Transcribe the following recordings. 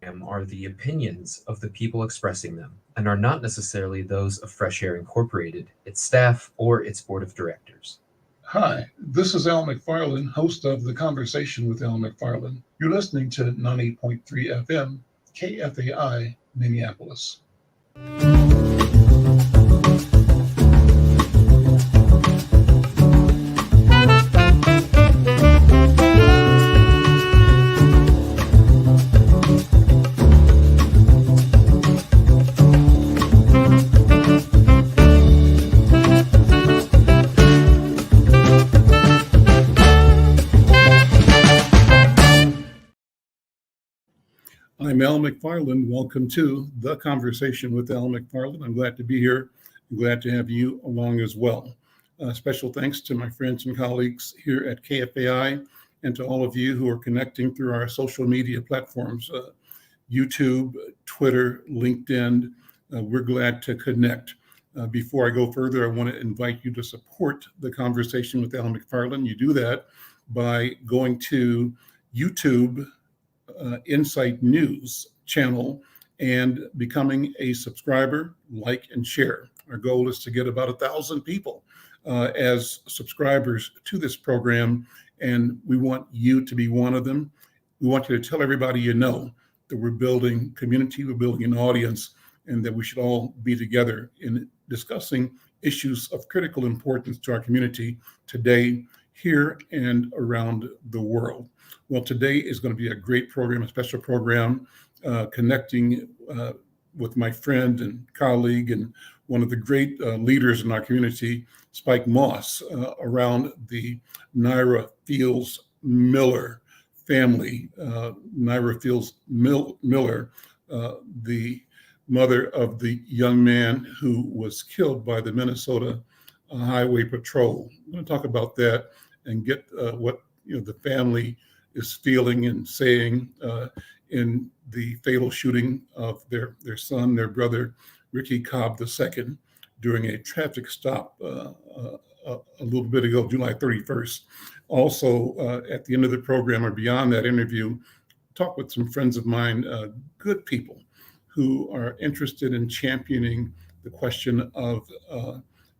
are the opinions of the people expressing them and are not necessarily those of Fresh Air Incorporated, its staff, or its board of directors. Hi, this is Al McFarlane, host of the Conversation with Al McFarlane. You're listening to 98.3 FM, KFAI, Minneapolis. I'm Al McFarlane. Welcome to the Conversation with Al McFarlane. I'm glad to be here. I'm glad to have you along as well. Special thanks to my friends and colleagues here at KFAI and to all of you who are connecting through our social media platforms, YouTube, Twitter, LinkedIn. We're glad to connect. Before I go further, I want to invite you to support the Conversation with Al McFarlane. You do that by going to YouTube Insight News channel and becoming a subscriber, like and share. Our goal is to get about 1,000 people as subscribers to this program, and we want you to be one of them. We want you to tell everybody you know that we're building community, we're building an audience, and that we should all be together in discussing issues of critical importance to our community today, here, and around the world. Well, today is going to be a great program, a special program, connecting with my friend and colleague and one of the great leaders in our community, Spike Moss, around the Nyra Fields-Miller family. Nyra Fields-Miller, the mother of the young man who was killed by the Minnesota Highway Patrol. I'm going to talk about that and get what the family is feeling and saying in the fatal shooting of their son, their brother, Ricky Cobb II, during a traffic stop a little bit ago, July 31st. Also, at the end of the program or beyond that interview, talk with some friends of mine, good people who are interested in championing the question of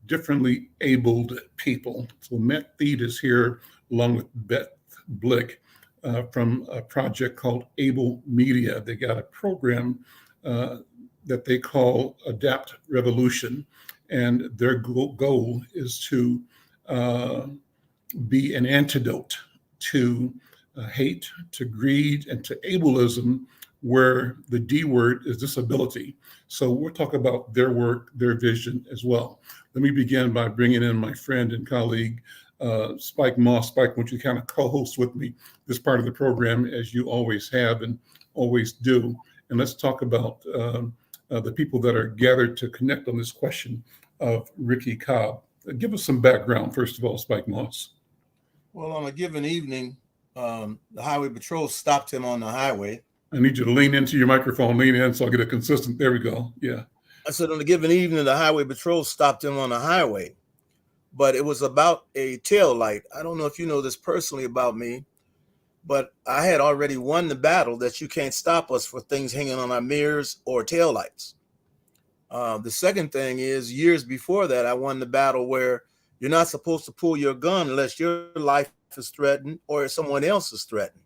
differently abled people. So Matt Thiede is here along with Beth Blick from a project called Able Media. They got a program that they call Adapt Revolution, and their goal is to be an antidote to hate, to greed, and to ableism, where the D word is disability. So we'll talk about their work, their vision as well. Let me begin by bringing in my friend and colleague, Spike Moss. Spike, won't you kind of co-host with me this part of the program, as you always have and always do? And let's talk about the people that are gathered to connect on this question of Ricky Cobb. Give us some background, first of all, Spike Moss. Well, on a given evening, the Highway Patrol stopped him on the highway. I need you to lean into your microphone, lean in so I get a consistent, there we go, yeah. I said on a given evening, the Highway Patrol stopped him on the highway, but it was about a tail light. I don't know if you know this personally about me, but I had already won the battle that you can't stop us for things hanging on our mirrors or tail lights. The second thing is, years before that, I won the battle where you're not supposed to pull your gun unless your life is threatened or someone else is threatened.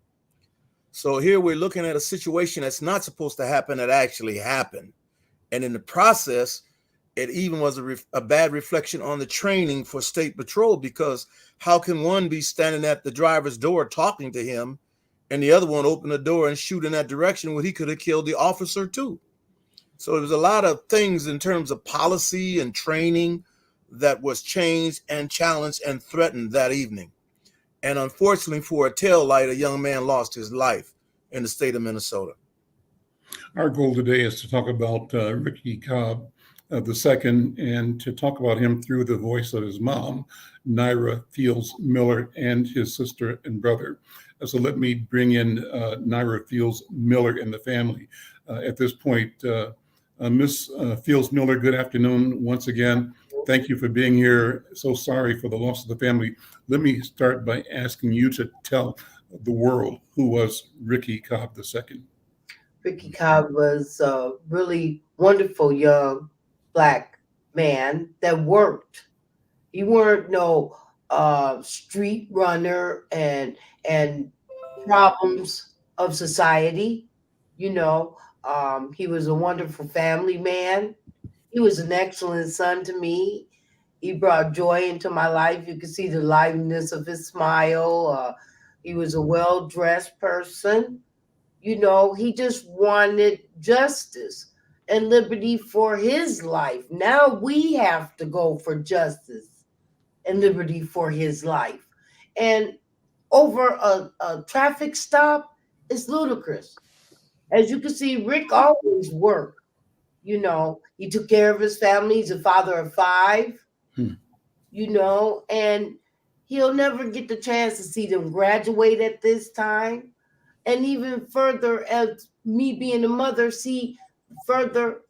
So here we're looking at a situation that's not supposed to happen that actually happened. And in the process, it even was a bad reflection on the training for State Patrol, because how can one be standing at the driver's door talking to him and the other one open the door and shoot in that direction when he could have killed the officer too? So there was a lot of things in terms of policy and training that was changed and challenged and threatened that evening. And unfortunately, for a tail light, a young man lost his life in the state of Minnesota. Our goal today is to talk about Ricky Cobb II, and to talk about him through the voice of his mom, Nyra Fields-Miller, and his sister and brother. So let me bring in Nyra Fields-Miller and the family. At this point, Miss Fields-Miller, good afternoon once again. Thank you for being here. So sorry for the loss of the family. Let me start by asking you to tell the world, who was Ricky Cobb II? Ricky Cobb was a really wonderful young black man that worked. He weren't no street runner and problems of society. You know, he was a wonderful family man. He was an excellent son to me. He brought joy into my life. You could see the liveliness of his smile. He was a well dressed person. You know, he just wanted justice and liberty for his life. Now we have to go for justice and liberty for his life. And over a traffic stop is ludicrous. As you can see, Rick always worked. You know, he took care of his family. He's a father of 5, you know, and he'll never get the chance to see them graduate at this time. And even further, as me being a mother, see further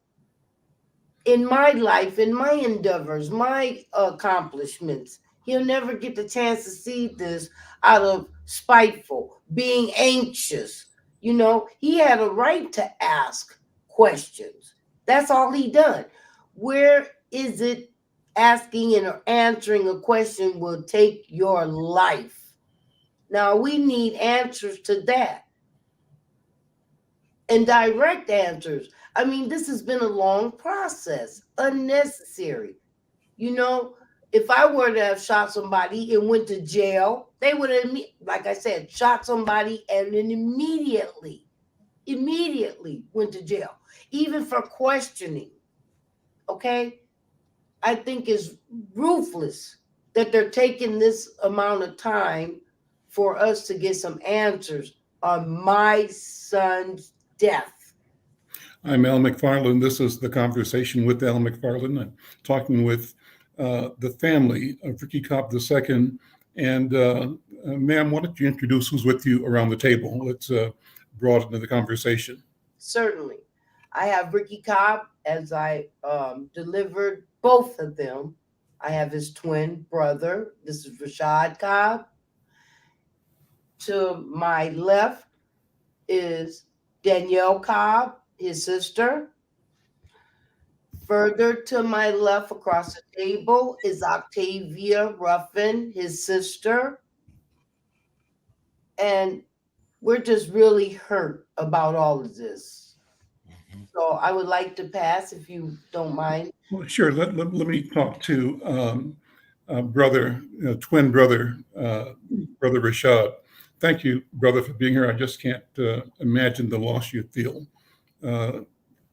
in my life, in my endeavors, my accomplishments. He'll never get the chance to see this out of spiteful, being anxious. You know, he had a right to ask questions. That's all he done. Where is it asking and answering a question will take your life? Now we need answers to that. And direct answers. I mean, this has been a long process, unnecessary. You know, if I were to have shot somebody and went to jail, they would have, like I said, shot somebody and then immediately went to jail, even for questioning. Okay? I think it's ruthless that they're taking this amount of time for us to get some answers on my son's death. I'm Al McFarlane. This is the Conversation with Al McFarlane. I'm talking with the family of Ricky Cobb II. And ma'am, why don't you introduce who's with you around the table? Let's broaden the conversation. Certainly. I have Ricky Cobb, as I delivered both of them. I have his twin brother. This is Rashad Cobb. To my left is Danielle Cobb, his sister. Further to my left across the table is Octavia Ruffin, his sister. And we're just really hurt about all of this. So I would like to pass, if you don't mind. Well, sure. Let me talk to brother, twin brother, brother Rashad. Thank you, brother, for being here. I just can't imagine the loss you feel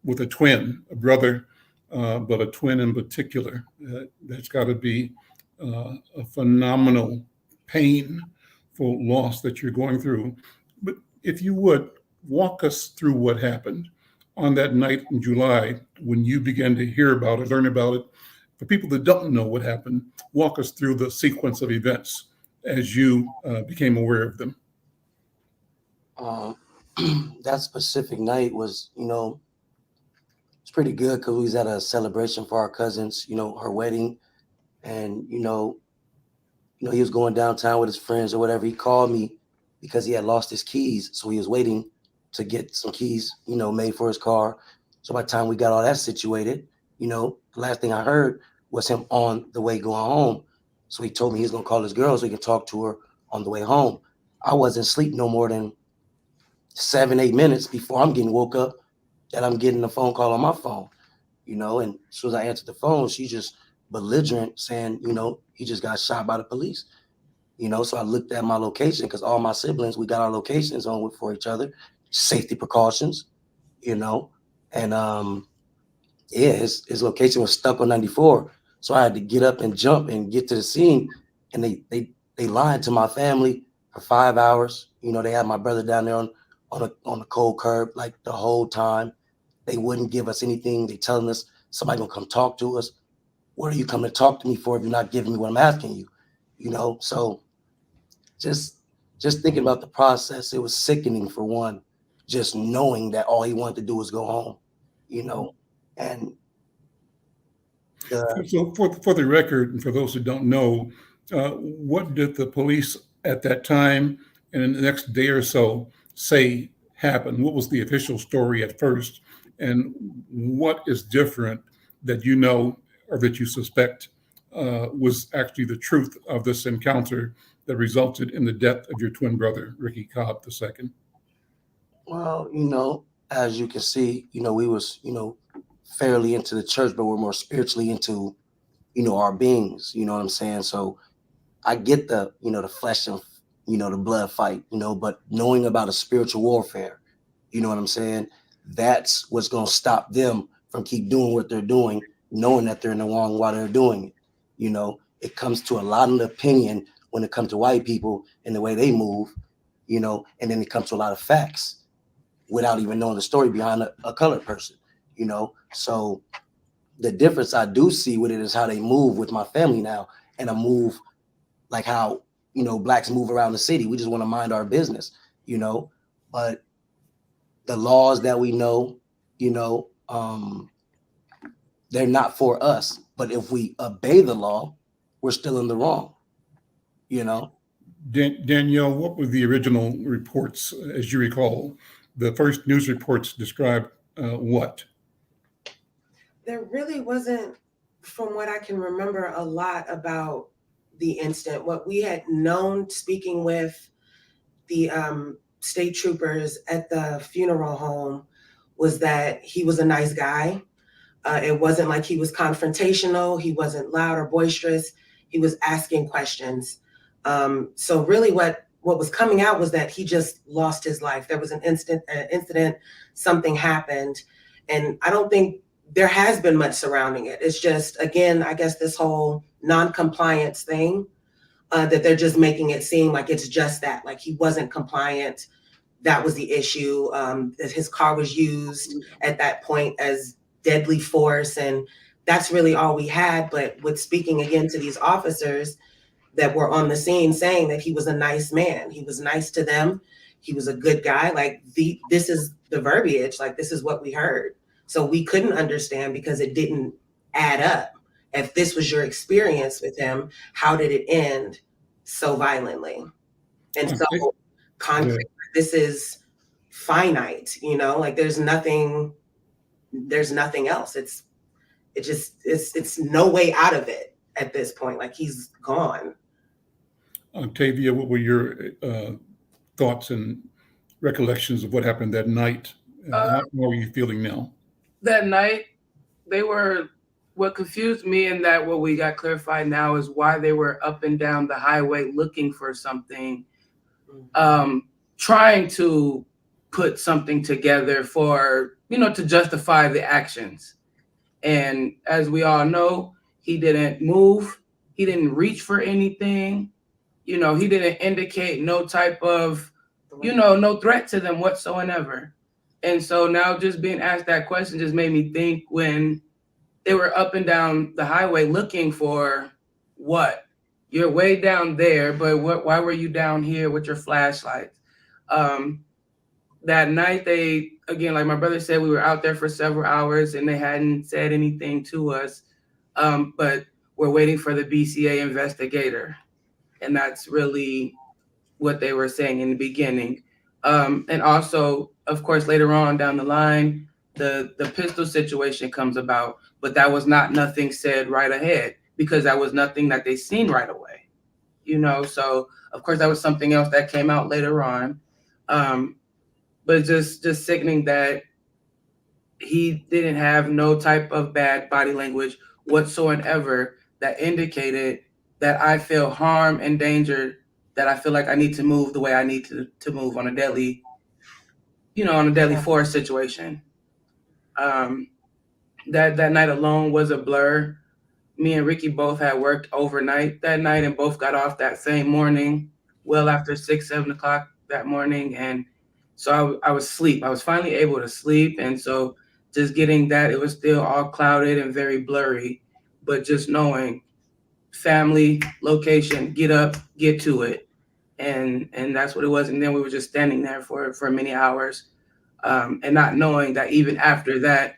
with a twin, a brother, but a twin in particular. That's got to be a phenomenal, painful loss that you're going through. But if you would, walk us through what happened on that night in July when you began to hear about it, learn about it. For people that don't know what happened, walk us through the sequence of events as you became aware of them. That specific night was, it's pretty good because we was at a celebration for our cousins, her wedding. And, he was going downtown with his friends or whatever. He called me because he had lost his keys. So he was waiting to get some keys, made for his car. So by the time we got all that situated, the last thing I heard was him on the way going home. So he told me he was going to call his girl so he could talk to her on the way home. I wasn't asleep no more than 7-8 minutes before I'm getting woke up that I'm getting a phone call on my phone, and as soon as I answered the phone, she's just belligerent saying, he just got shot by the police. So I looked at my location because all my siblings, we got our locations on for each other, safety precautions, and his location was stuck on 94. So I had to get up and jump and get to the scene, and they lied to my family for 5 hours. They had my brother down there on the cold curb like the whole time. They wouldn't give us anything. They telling us somebody gonna come talk to us. What are you coming to talk to me for if you're not giving me what I'm asking you? So just thinking about the process, it was sickening for one, just knowing that all he wanted to do was go home, and so for the record, and for those who don't know, what did the police at that time and in the next day or so say happened? What was the official story at first? And what is different that you know or that you suspect was actually the truth of this encounter that resulted in the death of your twin brother, Ricky Cobb II? Well, as you can see, we was, fairly into the church, but we're more spiritually into, our beings, you know what I'm saying? So I get the, the flesh and, the blood fight, but knowing about a spiritual warfare, you know what I'm saying? That's what's going to stop them from keep doing what they're doing, knowing that they're in the wrong while they're doing it. It comes to a lot of opinion when it comes to white people and the way they move, and then it comes to a lot of facts without even knowing the story behind a colored person, So the difference I do see with it is how they move with my family now, and I move like how, blacks move around the city. We just want to mind our business, but the laws that we know, they're not for us. But if we obey the law, we're still in the wrong, Danielle, what were the original reports, as you recall? The first news reports described what? There really wasn't, from what I can remember, a lot about the incident. What we had known, speaking with the state troopers at the funeral home, was that he was a nice guy. It wasn't like he was confrontational. He wasn't loud or boisterous. He was asking questions. So really what was coming out was that he just lost his life. There was an incident, something happened. And I don't think there has been much surrounding it. It's just, again, I guess this whole non-compliance thing, that they're just making it seem like it's just that, like he wasn't compliant. That was the issue, that his car was used at that point as deadly force. And that's really all we had. But with speaking again to these officers that were on the scene saying that he was a nice man, he was nice to them, he was a good guy, like this is the verbiage, like this is what we heard. So we couldn't understand because it didn't add up. If this was your experience with him, how did it end so violently? And so concrete, this is finite, like there's nothing else. It's no way out of it at this point. Like he's gone. Tavia, what were your thoughts and recollections of what happened that night? How are you feeling now? That night, what confused me, and that what we got clarified now is why they were up and down the highway looking for something, trying to put something together for, to justify the actions. And as we all know, he didn't move. He didn't reach for anything. He didn't indicate no type of, no threat to them whatsoever. And so now just being asked that question just made me think, when they were up and down the highway looking for what? You're way down there, but why were you down here with your flashlights? That night, they, again, like my brother said, we were out there for several hours and they hadn't said anything to us, but we're waiting for the BCA investigator. And that's really what they were saying in the beginning. And also, of course, later on down the line, the pistol situation comes about, but that was nothing said right ahead because that was nothing that they seen right away, So of course that was something else that came out later on. But just sickening that he didn't have no type of bad body language whatsoever that indicated that I feel harm and danger, that I feel like I need to move the way I need to move on a deadly, force situation. That night alone was a blur. Me and Ricky both had worked overnight that night and both got off that same morning, well after 6, 7 o'clock that morning. And so I was asleep. I was finally able to sleep. And so just getting that, it was still all clouded and very blurry, but just knowing family, location, get up, get to it. And that's what it was. And then we were just standing there for many hours, and not knowing that even after that,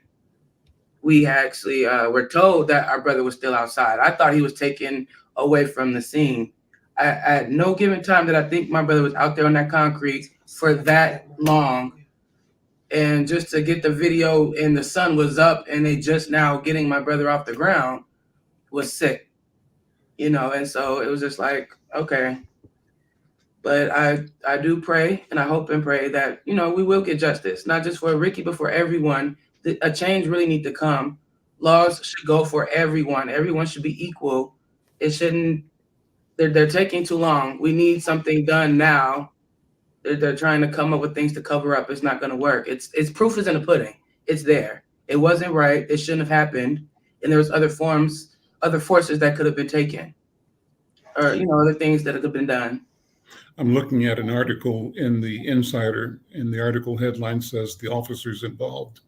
we actually were told that our brother was still outside. I thought he was taken away from the scene. At no given time did I think my brother was out there on that concrete for that long And just to get the video and the sun was up and they just now getting my brother off the ground was sick, you know? And so it was just like, okay. But I do pray and I hope and pray that, you know, we will get justice, not just for Ricky, but for everyone. A change really need to come. Laws should go for everyone. Everyone should be equal. It shouldn't, they're taking too long. We need something done now. They're trying to come up with things to cover up. It's not going to work. It's proof is in the pudding. It's there. It wasn't right. It shouldn't have happened. And there was other forces that could have been taken, or, you know, other things that could have been done. I'm looking at an article in the Insider, and the article headline says the officers involved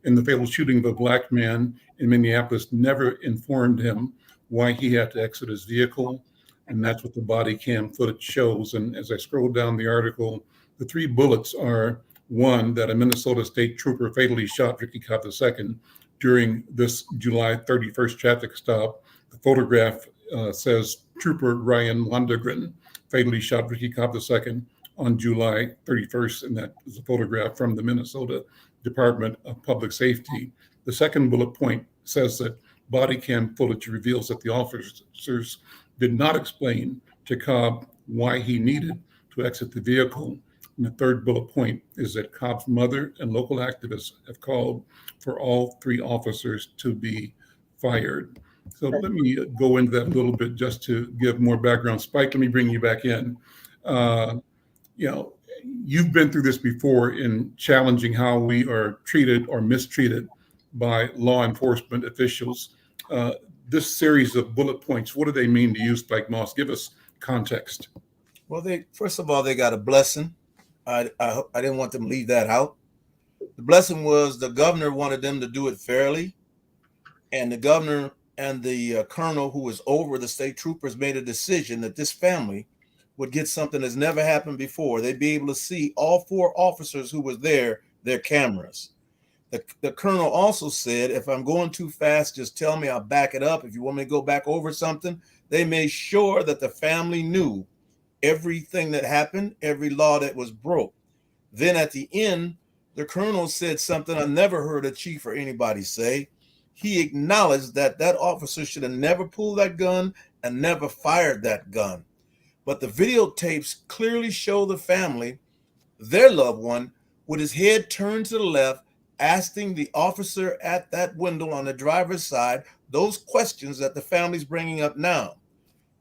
in the fatal shooting of a black man in Minneapolis never informed him why he had to exit his vehicle. And that's what the body cam footage shows. And as I scroll down the article, the 3 bullets are: one, that a Minnesota state trooper fatally shot Ricky Cobb II during this July 31st traffic stop. The photograph says Trooper Ryan Landegren fatally shot Ricky Cobb II on July 31st, and that is a photograph from the Minnesota Department of Public Safety. The second bullet point says that body cam footage reveals that the officers did not explain to Cobb why he needed to exit the vehicle. And the third bullet point is that Cobb's mother and local activists have called for all 3 officers to be fired. So let me go into that a little bit just to give more background. Spike, let me bring you back in. You know, you've been through this before in challenging how we are treated or mistreated by law enforcement officials. This series of bullet points, what do they mean to you, Spike Moss? Give us context. Well, first of all, they got a blessing. I didn't want them to leave that out. The blessing was the governor wanted them to do it fairly, and the governor and the colonel who was over the state troopers made a decision that this family would get something that's never happened before. They'd be able to see all 4 officers who were there, their cameras. The colonel also said, if I'm going too fast, just tell me, I'll back it up. If you want me to go back over something, they made sure that the family knew everything that happened, every law that was broke. Then at the end, the colonel said something I never heard a chief or anybody say. He acknowledged that that officer should have never pulled that gun and never fired that gun. But the videotapes clearly show the family, their loved one, with his head turned to the left, asking the officer at that window on the driver's side those questions that the family's bringing up now.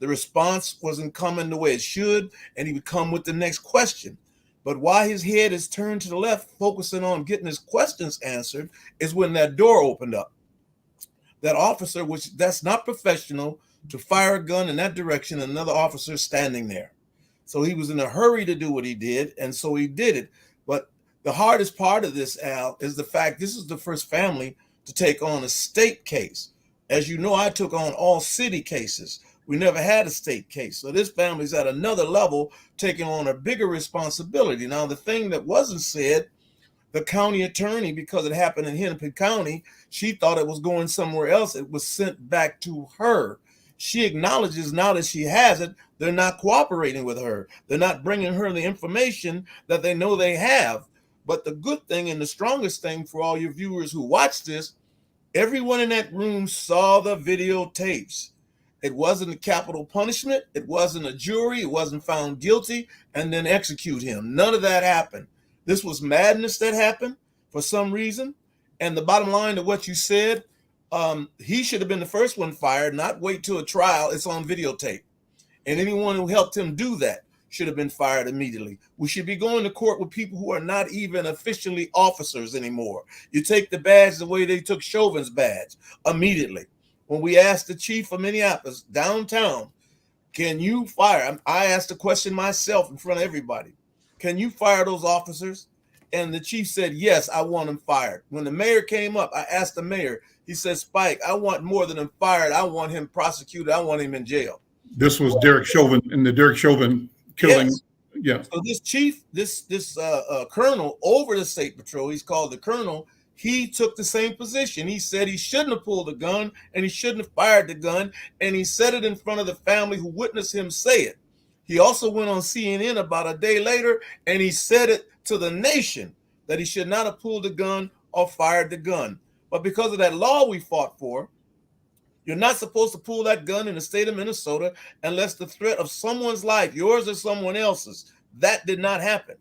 The response wasn't coming the way it should, and he would come with the next question. But while his head is turned to the left, focusing on getting his questions answered, is when that door opened up. That officer, that's not professional to fire a gun in that direction, another officer standing there. So he was in a hurry to do what he did, and so he did it. But the hardest part of this, Al, is the fact this is the first family to take on a state case. As you know, I took on all city cases. We never had a state case. So this family's at another level, taking on a bigger responsibility. Now, the thing that wasn't said, the county attorney, because it happened in Hennepin County, she thought it was going somewhere else. It was sent back to her. She acknowledges now that she has it, they're not cooperating with her. They're not bringing her the information that they know they have. But the good thing and the strongest thing for all your viewers who watch this, everyone in that room saw the videotapes. It wasn't a capital punishment. It wasn't a jury. It wasn't found guilty and then execute him. None of that happened. This was madness that happened for some reason. And the bottom line to what you said, he should have been the first one fired, not wait till a trial. It's on videotape. And anyone who helped him do that should have been fired immediately. We should be going to court with people who are not even officially officers anymore. You take the badge the way they took Chauvin's badge immediately. When we asked the chief of Minneapolis downtown, can you fire? I asked the question myself in front of everybody. Can you fire those officers? And the chief said, yes, I want them fired. When the mayor came up, I asked the mayor, he said, Spike, I want more than him fired. I want him prosecuted. I want him in jail. This was Derek Chauvin in the Derek Chauvin killing. Yes. Yeah. So this chief, this colonel over the state patrol, he's called the colonel, he took the same position. He said he shouldn't have pulled the gun and he shouldn't have fired the gun. And he said it in front of the family who witnessed him say it. He also went on CNN about a day later and he said it to the nation that he should not have pulled the gun or fired the gun. But because of that law we fought for, you're not supposed to pull that gun in the state of Minnesota unless the threat of someone's life, yours or someone else's. That did not happen.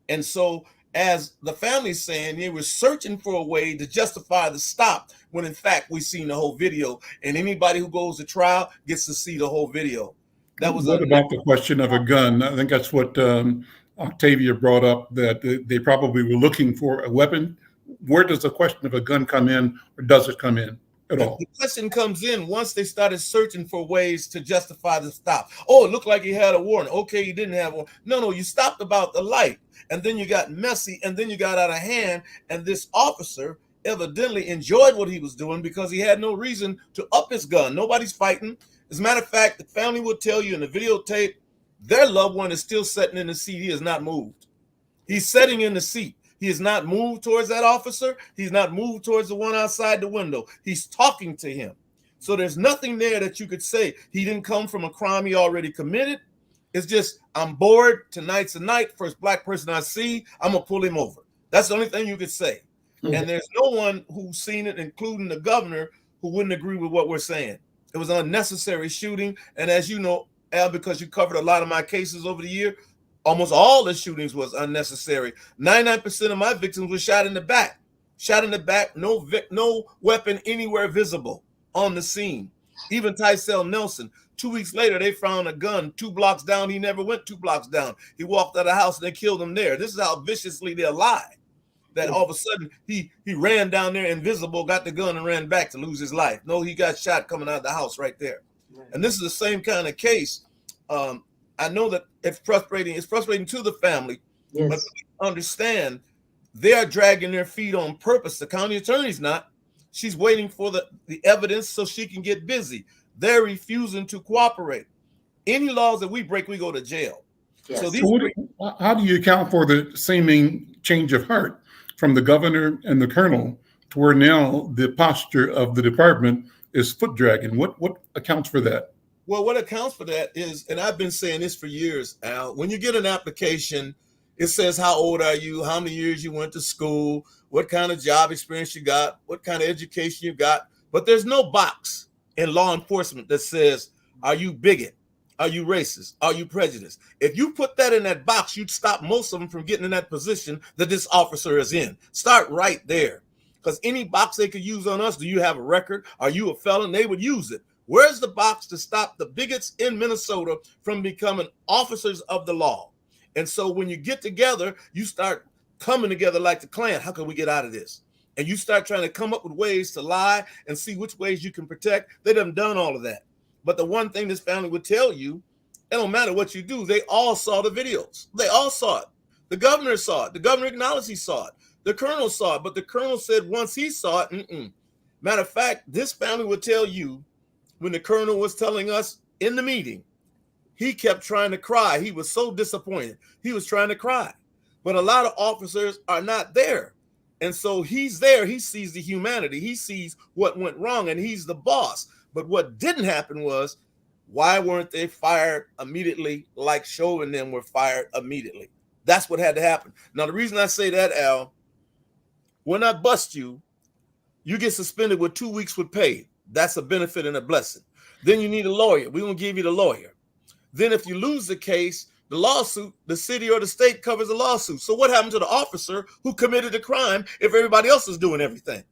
And so, as the family's saying, they were searching for a way to justify the stop, when in fact we've seen the whole video, and anybody who goes to trial gets to see the whole video. That was what about the question of a gun? I think that's what Octavia brought up, that they probably were looking for a weapon. Where does the question of a gun come in, or does it come in at all? The question comes in once they started searching for ways to justify the stop. Oh, it looked like he had a warrant. Okay, he didn't have one. No, you stopped about the light, and then you got messy, and then you got out of hand, and this officer evidently enjoyed what he was doing because he had no reason to up his gun. Nobody's fighting. As a matter of fact, the family will tell you in the videotape, their loved one is still sitting in the seat. He has not moved. He's sitting in the seat. He has not moved towards that officer. He's not moved towards the one outside the window. He's talking to him. So there's nothing there that you could say he didn't come from a crime he already committed. It's just, I'm bored. Tonight's the night. First black person I see, I'm going to pull him over. That's the only thing you could say. And there's no one who's seen it, including the governor, who wouldn't agree with what we're saying. It was an unnecessary shooting. And as you know, Al, because you covered a lot of my cases over the year, almost all the shootings was unnecessary. 99% of my victims were shot in the back. Shot in the back, no weapon anywhere visible on the scene. Even Tycel Nelson, 2 weeks later, they found a gun 2 blocks down. He never went 2 blocks down. He walked out of the house and they killed him there. This is how viciously they lie. That all of a sudden he ran down there invisible, got the gun and ran back to lose his life. No, he got shot coming out of the house right there. And this is the same kind of case. I know that it's frustrating. It's frustrating to the family, but understand they are dragging their feet on purpose. The county attorney's not. She's waiting for the evidence so she can get busy. They're refusing to cooperate. Any laws that we break, we go to jail. Yes. So how do you account for the seeming change of heart from the governor and the colonel to where now the posture of the department is foot dragging? What accounts for that? Well, what accounts for that is, and I've been saying this for years, Al, when you get an application, it says how old are you, how many years you went to school, what kind of job experience you got, what kind of education you got. But there's no box in law enforcement that says, are you bigot? Are you racist? Are you prejudiced? If you put that in that box, you'd stop most of them from getting in that position that this officer is in. Start right there. Because any box they could use on us, do you have a record? Are you a felon? They would use it. Where's the box to stop the bigots in Minnesota from becoming officers of the law? And so when you get together, you start coming together like the Klan. How can we get out of this? And you start trying to come up with ways to lie and see which ways you can protect. They done done all of that. But the one thing this family would tell you, it don't matter what you do. They all saw the videos. They all saw it. The governor saw it. The governor acknowledged he saw it. The colonel saw it. But the colonel said once he saw it, Matter of fact, this family would tell you, when the colonel was telling us in the meeting, he kept trying to cry. He was so disappointed. He was trying to cry. But a lot of officers are not there. And so he's there. He sees the humanity. He sees what went wrong, and he's the boss. But what didn't happen was, why weren't they fired immediately like Show and them were fired immediately? That's what had to happen. Now, the reason I say that, Al, when I bust you, you get suspended with 2 weeks with pay. That's a benefit and a blessing. Then you need a lawyer. We're going to give you the lawyer. Then if you lose the case, the lawsuit, the city or the state covers the lawsuit. So what happened to the officer who committed the crime if everybody else is doing everything?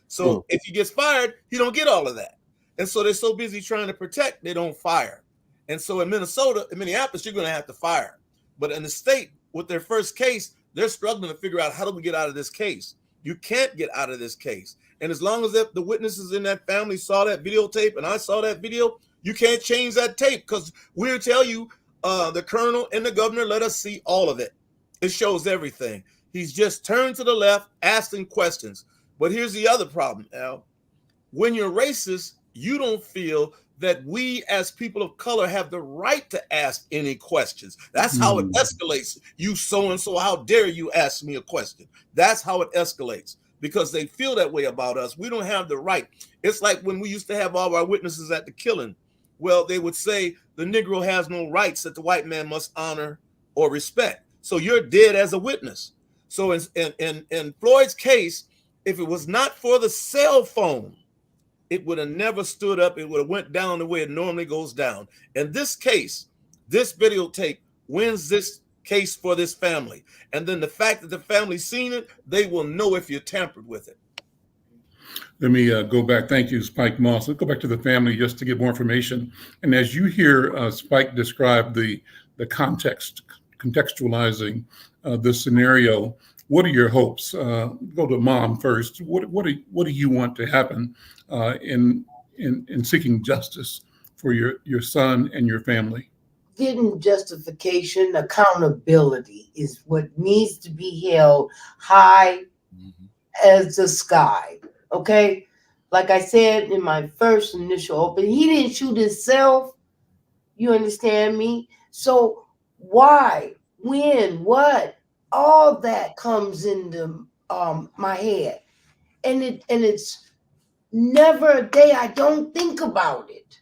So if he gets fired, he don't get all of that. And so they're so busy trying to protect, they don't fire. And so in Minnesota, in Minneapolis, you're going to have to fire. But in the state, with their first case, they're struggling to figure out, how do we get out of this case? You can't get out of this case. And as long as the witnesses in that family saw that videotape and I saw that video, you can't change that tape, because we'll tell you, the colonel and the governor let us see all of it. It shows everything. He's just turned to the left, asking questions. But here's the other problem, Al. When you're racist, you don't feel that we as people of color have the right to ask any questions. That's how it escalates. You so-and-so, how dare you ask me a question? That's how it escalates, because they feel that way about us. We don't have the right. It's like when we used to have all our witnesses at the killing. Well, they would say the Negro has no rights that the white man must honor or respect. So you're dead as a witness. So in Floyd's case, if it was not for the cell phone, it would have never stood up. It would have went down the way it normally goes down. In this case, this videotape wins this case for this family. And then the fact that the family's seen it, they will know if you tampered with it. Let me go back. Thank you, Spike Moss. Let's go back to the family just to get more information. And as you hear Spike describe the context, contextualizing this scenario, what are your hopes? Go to Mom first. What do you want to happen in seeking justice for your son and your family? Getting justification, accountability is what needs to be held high as the sky. Okay, like I said in my first initial opening, he didn't shoot himself. You understand me? So why, when, what, all that comes into my head, and it's never a day I don't think about it.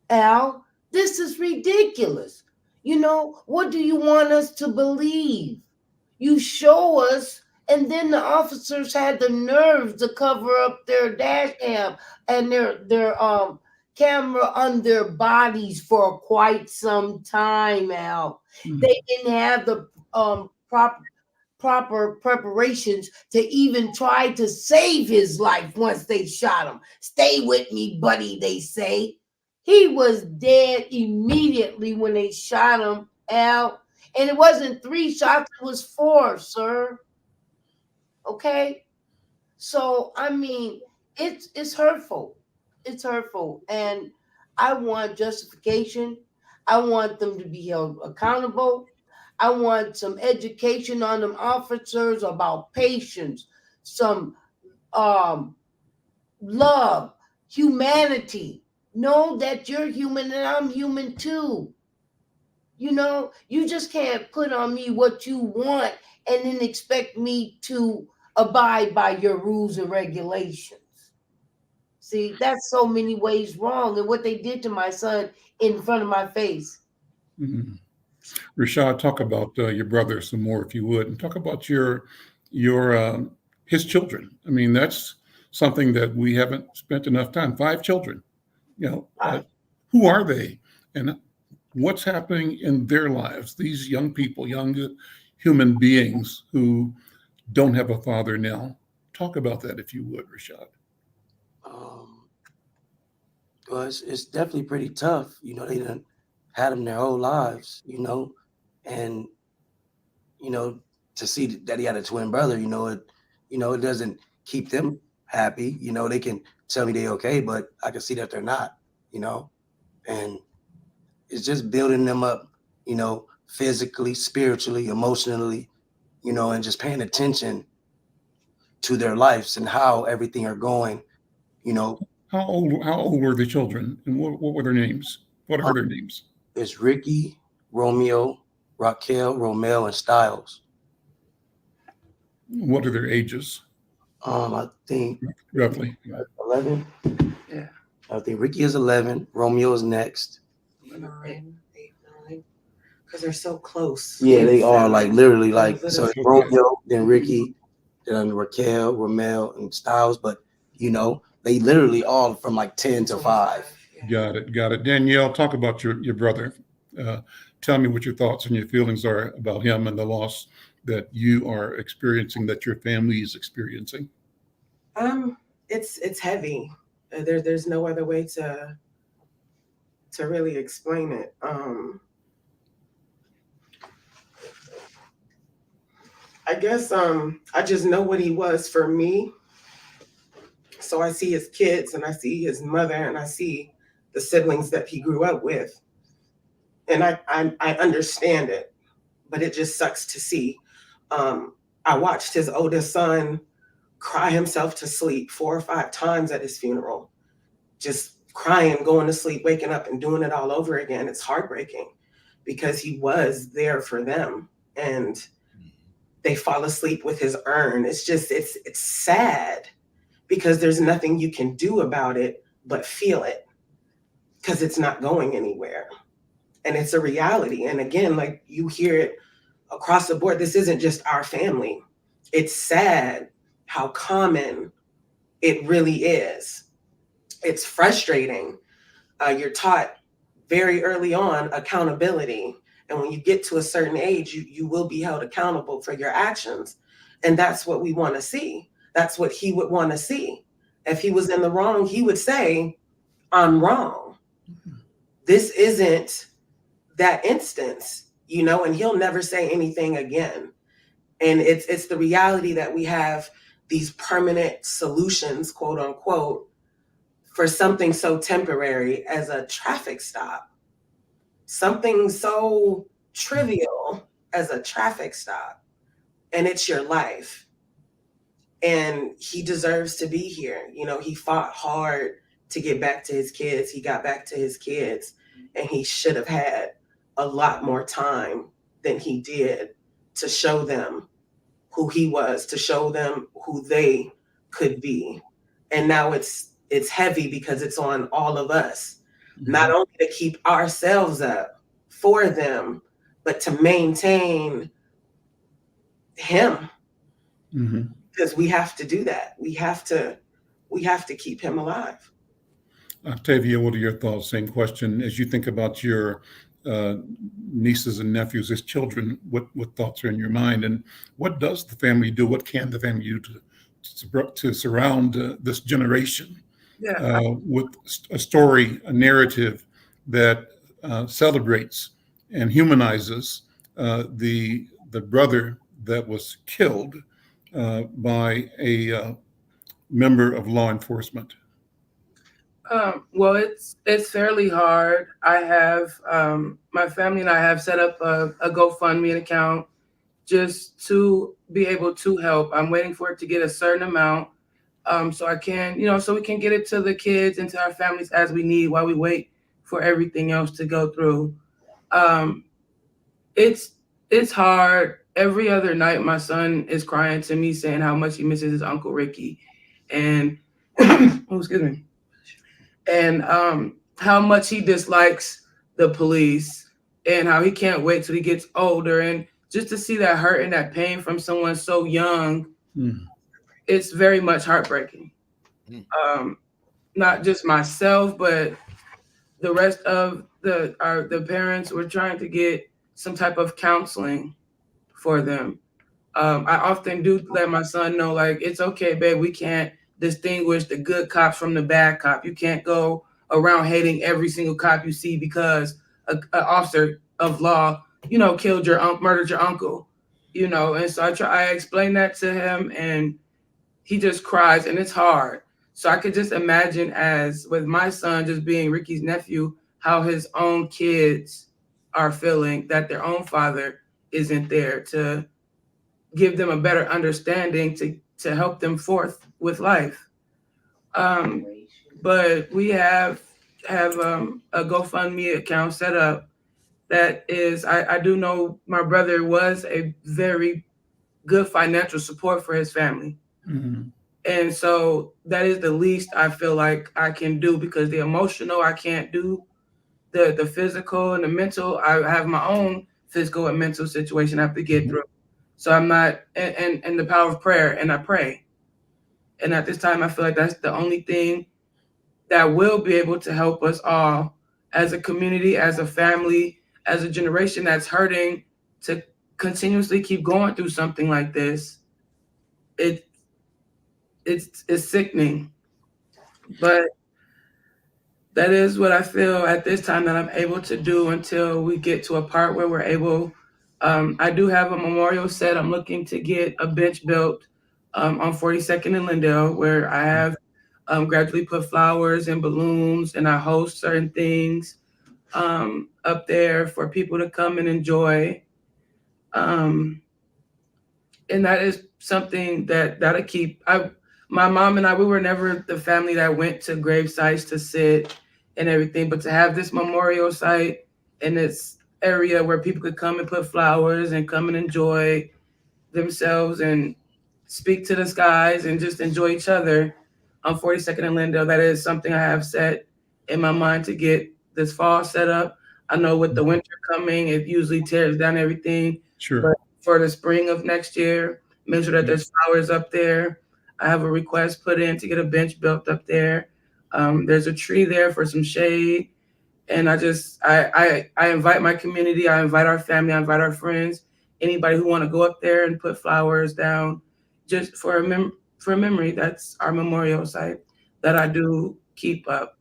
Al, this is ridiculous. You know, what do you want us to believe? You show us, and then the officers had the nerve to cover up their dash cam and their camera on their bodies for quite some time, Al. They didn't have the proper preparations to even try to save his life once they shot him. Stay with me, buddy, they say. He was dead immediately when they shot him, Al. And it wasn't 3 shots, it was 4, sir. Okay? So, I mean, it's hurtful. It's hurtful. And I want justification. I want them to be held accountable. I want some education on them officers about patience, some love, humanity. Know that you're human and I'm human too. You know, you just can't put on me what you want and then expect me to abide by your rules and regulations. See, that's so many ways wrong. And what they did to my son in front of my face. Mm-hmm. Rashad, talk about your brother some more, if you would, and talk about his children. I mean, that's something that we haven't spent enough time. 5 children. You know, who are they, and what's happening in their lives? These young people, young human beings who don't have a father now. Talk about that, if you would, Rashad. Well, it's definitely pretty tough. You know, they done had them their whole lives, you know, and, you know, to see that he had a twin brother, it doesn't keep them happy. You know, they can tell me they okay, but I can see that they're not, you know, and it's just building them up, you know, physically, spiritually, emotionally, you know, and just paying attention to their lives and how everything are going, you know. How old were the children, and what were their names? What are their names? It's Ricky, Romeo, Raquel, Romel, and Styles. What are their ages? I think roughly 11. Yeah. I think Ricky is 11. Romeo is next. 9, 8, 9. Because they're so close. Yeah, they are like literally like so. Okay. Romeo, then Ricky, then Raquel, Romel, and Styles. But you know, they literally all from like 10 to 5. Got it. Danielle, talk about your brother. Tell me what your thoughts and your feelings are about him and the loss that you are experiencing, that your family is experiencing. It's heavy. There's no other way to really explain it. I guess I just know what he was for me. So I see his kids and I see his mother and I see the siblings that he grew up with. And I understand it, but it just sucks to see. I watched his oldest son cry himself to sleep 4 or 5 times at his funeral, just crying, going to sleep, waking up and doing it all over again. It's heartbreaking because he was there for them and they fall asleep with his urn. It's just, it's sad because there's nothing you can do about it but feel it because it's not going anywhere. And it's a reality. And again, like you hear it across the board, this isn't just our family. It's sad how common it really is. It's frustrating. You're taught very early on accountability. And when you get to a certain age, you will be held accountable for your actions. And that's what we want to see. That's what he would want to see. If he was in the wrong, he would say, I'm wrong. This isn't that instance, you know, and he'll never say anything again. And it's the reality that we have these permanent solutions, quote unquote, for something so temporary as a traffic stop, something so trivial as a traffic stop, and it's your life. And he deserves to be here. You know, he fought hard to get back to his kids. He got back to his kids, and he should have had a lot more time than he did to show them who he was, to show them who they could be. And now it's heavy because it's on all of us, not only to keep ourselves up for them, but to maintain him. Because we have to do that. We have to keep him alive. Octavia, what are your thoughts? Same question. As you think about your nieces and nephews as children, what thoughts are in your mind, and what does the family do? What can the family do to surround this generation with a story, a narrative that celebrates and humanizes the brother that was killed by a member of law enforcement? Well, it's fairly hard. I have my family and I have set up a GoFundMe account just to be able to help. I'm waiting for it to get a certain amount, so I can, so we can get it to the kids and to our families as we need while we wait for everything else to go through. It's hard. Every other night, my son is crying to me saying how much he misses his Uncle Ricky, and oh, excuse me. And how much he dislikes the police and how he can't wait till he gets older. And just to see that hurt and that pain from someone so young, it's very much heartbreaking. Not just myself, but the rest of the parents were trying to get some type of counseling for them. I often do let my son know, like, it's okay, babe, we can't distinguish the good cops from the bad cop. You can't go around hating every single cop you see because an officer of law, murdered your uncle, And so I explain that to him, and he just cries, and it's hard. So I could just imagine, as with my son just being Ricky's nephew, how his own kids are feeling that their own father isn't there to give them a better understanding to help them forth with life. But we have a GoFundMe account set up that is, I do know my brother was a very good financial support for his family. And so that is the least I feel like I can do, because the emotional I can't do, the physical and the mental, I have my own physical and mental situation I have to get through. So I'm not, and the power of prayer, and I pray. And at this time, I feel like that's the only thing that will be able to help us all as a community, as a family, as a generation that's hurting, to continuously keep going through something like this. It's sickening, but that is what I feel at this time that I'm able to do until we get to a part where we're able. I do have a memorial set. I'm looking to get a bench built on 42nd and Lindell, where I have gradually put flowers and balloons, and I host certain things up there for people to come and enjoy. And that is something that'll keep. My mom and I, we were never the family that went to grave sites to sit and everything, but to have this memorial site in this area where people could come and put flowers and come and enjoy themselves and speak to the skies and just enjoy each other on 42nd and Lindell, that is something I have set in my mind to get this fall set up. I know with the winter coming, it usually tears down everything. Sure. But for the spring of next year, make sure that there's flowers up there. I have a request put in to get a bench built up there. There's a tree there for some shade. And I invite my community, I invite our family, I invite our friends, anybody who want to go up there and put flowers down just for a memory. That's our memorial site that I do keep up.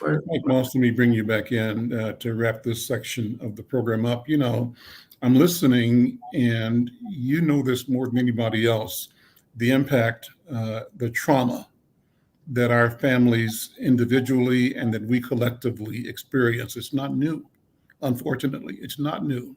Mike Moss, let me bring you back in to wrap this section of the program up. You know, I'm listening, and you know this more than anybody else, the impact, the trauma that our families individually and that we collectively experience. It's not new, unfortunately. It's not new.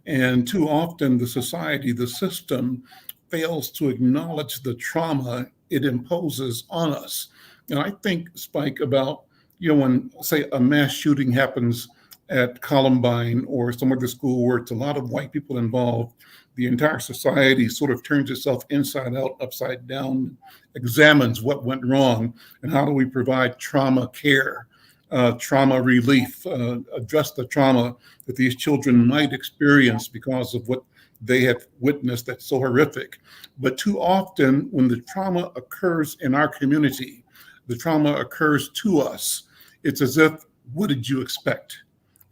And too often the society, the system fails to acknowledge the trauma it imposes on us. And I think, Spike, about, you know, when, say, a mass shooting happens at Columbine or some other school where it's a lot of white people involved, the entire society sort of turns itself inside out, upside down, examines what went wrong, and how do we provide trauma care, trauma relief, address the trauma that these children might experience because of what they have witnessed that's so horrific. But too often, when the trauma occurs in our community, the trauma occurs to us, it's as if, what did you expect?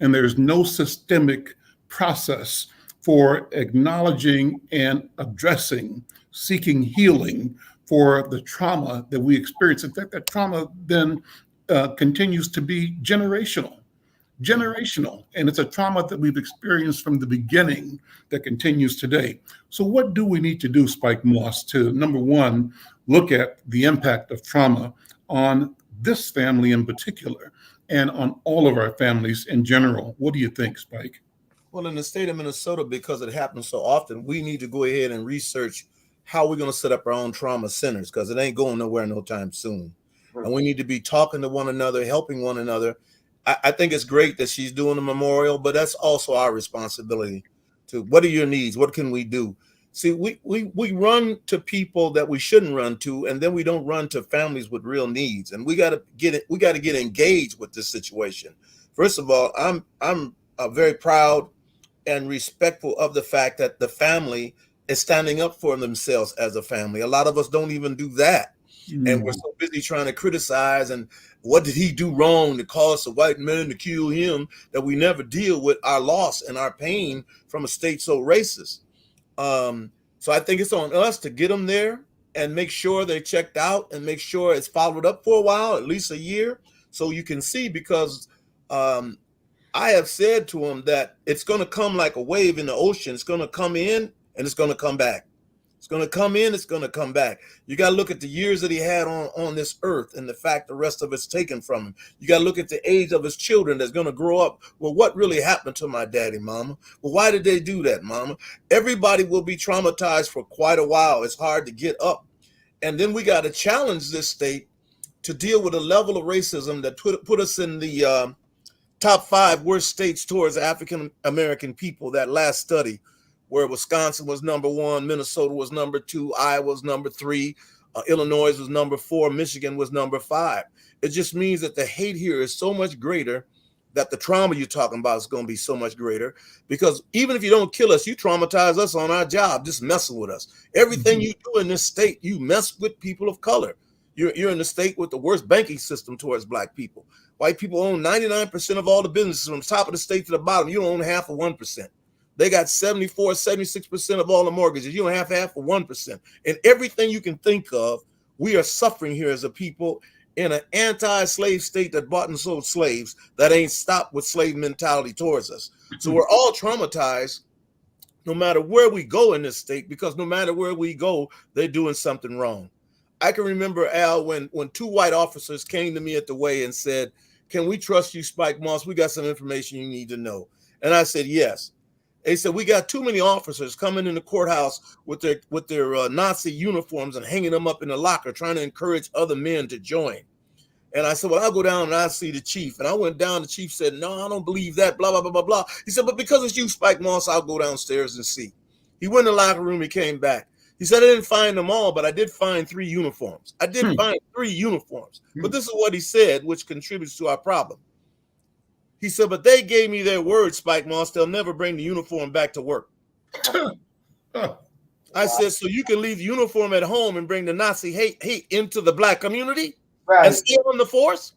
And there's no systemic process for acknowledging and addressing, seeking healing for the trauma that we experience. In fact, that trauma then continues to be generational. And it's a trauma that we've experienced from the beginning that continues today. So what do we need to do, Spike Moss, to, number one, look at the impact of trauma on this family in particular and on all of our families in general? What do you think, Spike? Well, in the state of Minnesota, because it happens so often, we need to go ahead and research how we're going to set up our own trauma centers, because it ain't going nowhere no time soon. Right. And we need to be talking to one another, helping one another. I think it's great that she's doing a memorial, but that's also our responsibility to, what are your needs? What can we do? See, we run to people that we shouldn't run to, and then we don't run to families with real needs. And we got to get engaged with this situation. First of all, I'm very proud and respectful of the fact that the family is standing up for themselves as a family. A lot of us don't even do that. And we're so busy trying to criticize and what did he do wrong to cause a white man to kill him, that we never deal with our loss and our pain from a state so racist. So I think it's on us to get them there and make sure they're checked out and make sure it's followed up for a while, at least a year, so you can see, because I have said to him that it's going to come like a wave in the ocean. It's going to come in and it's going to come back. It's going to come in, it's going to come back. You got to look at the years that he had on this earth and the fact the rest of it's taken from him. You got to look at the age of his children that's going to grow up. Well, what really happened to my daddy, mama? Well, why did they do that, mama? Everybody will be traumatized for quite a while. It's hard to get up. And then we got to challenge this state to deal with a level of racism that put us in the top 5 worst states towards African-American people, that last study, where Wisconsin was number 1, Minnesota was number 2, Iowa was number 3, Illinois was number 4, Michigan was number 5. It just means that the hate here is so much greater, that the trauma you're talking about is going to be so much greater, because even if you don't kill us, you traumatize us on our job, just messing with us. Everything you do in this state, you mess with people of color. You're in the state with the worst banking system towards Black people. White people own 99% of all the businesses from the top of the state to the bottom. You own half of 1%. They got 74, 76% of all the mortgages. You don't have half of 1%. And everything you can think of, we are suffering here as a people in an anti-slave state that bought and sold slaves that ain't stopped with slave mentality towards us. So we're all traumatized no matter where we go in this state, because no matter where we go, they're doing something wrong. I can remember, Al, when 2 white officers came to me at the way and said, "Can we trust you, Spike Moss? We got some information you need to know." And I said, yes. They said, "We got too many officers coming in the courthouse with their Nazi uniforms and hanging them up in the locker, trying to encourage other men to join." And I said, "Well, I'll go down and I'll see the chief." And I went down, the chief said, "No, I don't believe that, blah, blah, blah, blah, blah." He said, "But because it's you, Spike Moss, I'll go downstairs and see." He went in the locker room, he came back. He said, "I didn't find them all, but I did find 3 uniforms. I did find 3 uniforms. But this is what he said, which contributes to our problem. He said, but they gave me their word, Spike Moss, they'll never bring the uniform back to work. I said, so you can leave the uniform at home and bring the Nazi hate into the Black community and stay on the force?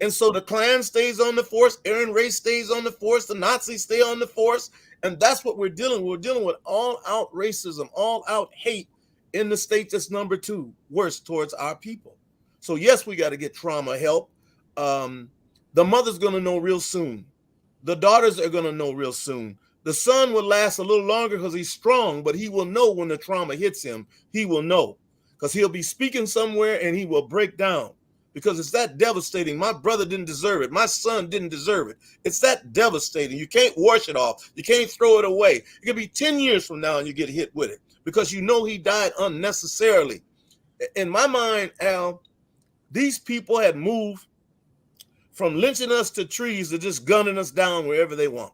And so the Klan stays on the force, Aryan race stays on the force, the Nazis stay on the force. And that's what we're dealing with. We're dealing with all-out racism, all-out hate in the state that's number 2 worst towards our people. So yes, we got to get trauma help. The mother's going to know real soon. The daughters are going to know real soon. The son will last a little longer because he's strong, but he will know when the trauma hits him. He will know because he'll be speaking somewhere and he will break down because it's that devastating. My brother didn't deserve it. My son didn't deserve it. It's that devastating. You can't wash it off. You can't throw it away. It could be 10 years from now and you get hit with it because you know he died unnecessarily. In my mind, Al, these people had moved from lynching us to trees to just gunning us down wherever they want.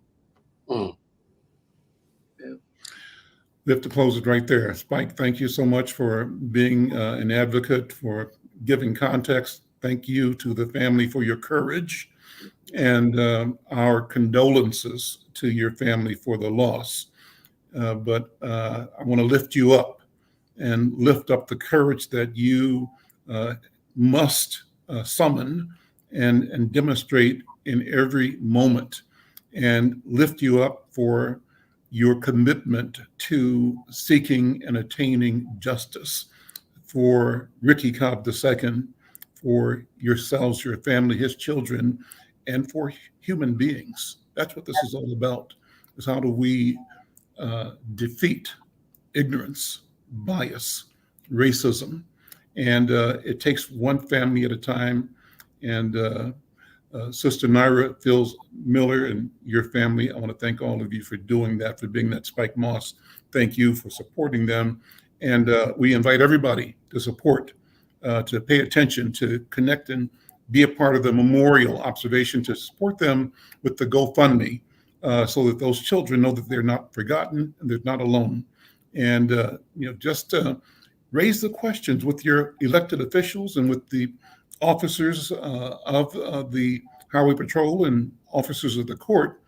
We have to close it right there. Spike, thank you so much for being an advocate, for giving context. Thank you to the family for your courage, and our condolences to your family for the loss. But I want to lift you up and lift up the courage that you must summon and demonstrate in every moment, and lift you up for your commitment to seeking and attaining justice for Ricky Cobb II, for yourselves, your family, his children, and for human beings. That's what this is all about, is how do we defeat ignorance, bias, racism. And it takes one family at a time. And Sister Nyra Fields-Miller and your family, I want to thank all of you for doing that, for being that Spike Moss. Thank you for supporting them. And we invite everybody to support, to pay attention, to connect and be a part of the memorial observation, to support them with the GoFundMe, so that those children know that they're not forgotten and they're not alone. And just raise the questions with your elected officials and with the officers of the Highway Patrol and officers of the court.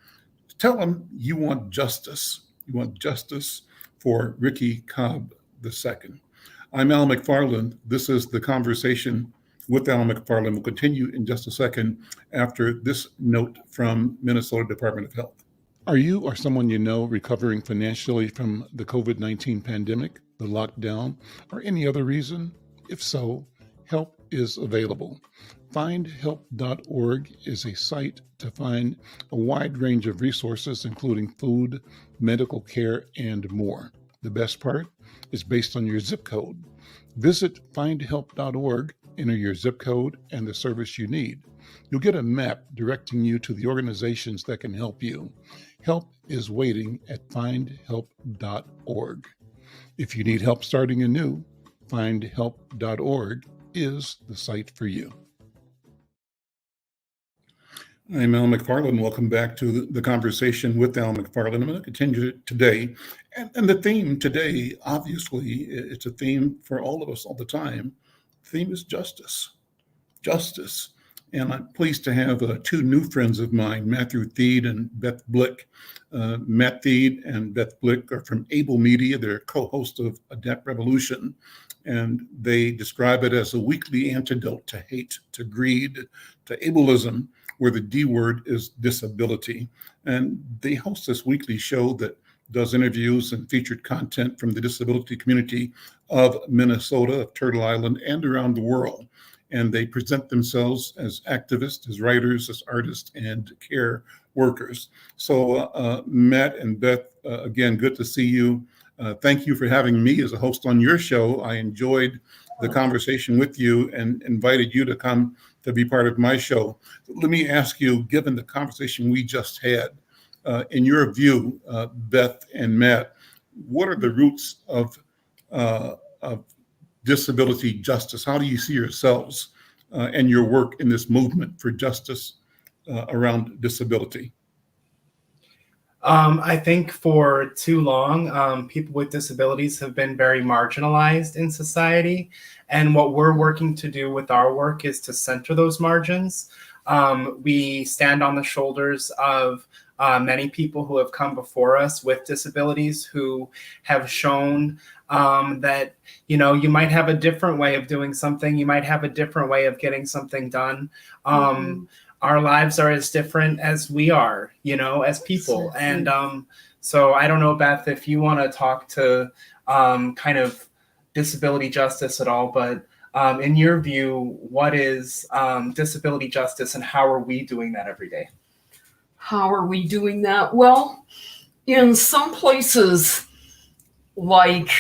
Tell them you want justice. You want justice for Ricky Cobb II. I'm Al McFarlane. This is the Conversation with Al McFarlane. We'll continue in just a second after this note from Minnesota Department of Health. Are you or someone you know recovering financially from the COVID-19 pandemic, the lockdown, or any other reason? If so, help is available. Findhelp.org is a site to find a wide range of resources, including food, medical care, and more. The best part is based on your zip code. Visit findhelp.org, enter your zip code and the service you need. You'll get a map directing you to the organizations that can help you. Help is waiting at findhelp.org. If you need help starting anew, findhelp.org is the site for you. I'm Al McFarlane. Welcome back to the Conversation with Al McFarlane. I'm going to continue today. And the theme today, obviously, it's a theme for all of us all the time. The theme is justice. Justice. And I'm pleased to have two new friends of mine, Matthew Thiede and Beth Blick. Matt Thiede and Beth Blick are from Able Media. They're co-hosts of Adapt Revolution. And they describe it as a weekly antidote to hate, to greed, to ableism, where the D word is disability. And they host this weekly show that does interviews and featured content from the disability community of Minnesota, of Turtle Island, and around the world. And they present themselves as activists, as writers, as artists, and care workers. So Matt and Beth, again, good to see you. Thank you for having me as a host on your show. I enjoyed the conversation with you and invited you to come to be part of my show. Let me ask you, given the conversation we just had, in your view, Beth and Matt, what are the roots of disability justice? How do you see yourselves and your work in this movement for justice around disability? I think for too long, people with disabilities have been very marginalized in society. And what we're working to do with our work is to center those margins. We stand on the shoulders of many people who have come before us with disabilities, who have shown that, you know, you might have a different way of doing something. You might have a different way of getting something done. Our lives are as different as we are, you know, as people. And so I don't know, Beth, if you want to talk to kind of disability justice at all, but in your view, what is disability justice and how are we doing that every day? How are we doing that? Well, in some places like,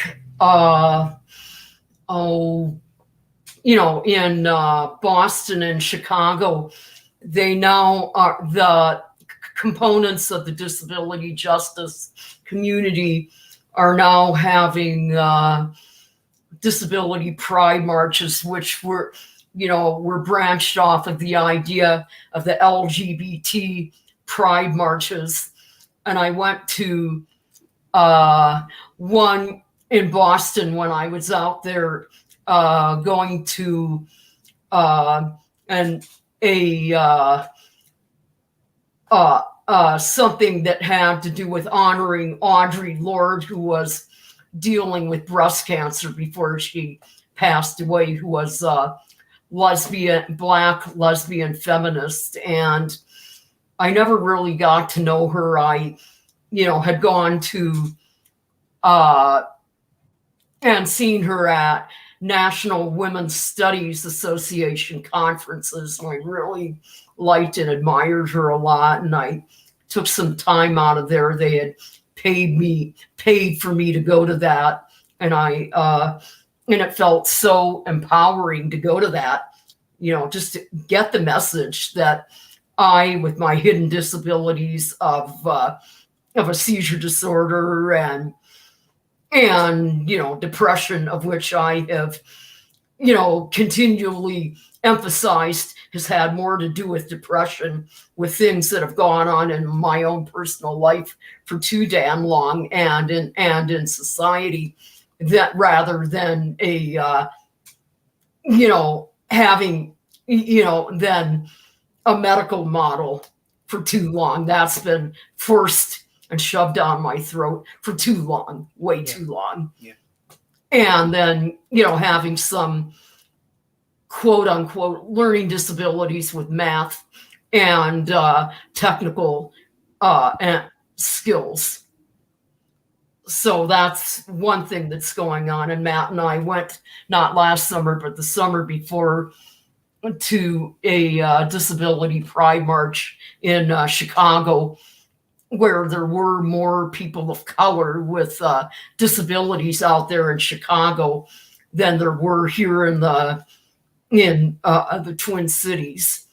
you know, in Boston and Chicago, they now are the components of the disability justice community are now having disability pride marches, which were, you know, were branched off of the idea of the LGBT pride marches. And I went to one in Boston when I was out there going to something that had to do with honoring Audre Lorde, who was dealing with breast cancer before she passed away, who was Black lesbian feminist. And I never really got to know her. I, you know, had gone to and seen her at National Women's Studies Association conferences. And I really liked and admired her a lot. And I took some time out of there. They had paid for me to go to that. And and it felt so empowering to go to that, you know, just to get the message that I, with my hidden disabilities of a seizure disorder and you know, depression, of which I have, you know, continually emphasized has had more to do with depression, with things that have gone on in my own personal life for too damn long, and in society, that rather than a you know, having, you know, than a medical model for too long. That's been forced and shoved down my throat for too long, way too long. Yeah. And then, you know, having some quote unquote learning disabilities with math and technical and skills. So that's one thing that's going on. And Matt and I went, not last summer, but the summer before, to a disability pride march in Chicago, where there were more people of color with disabilities out there in Chicago than there were here in the Twin Cities.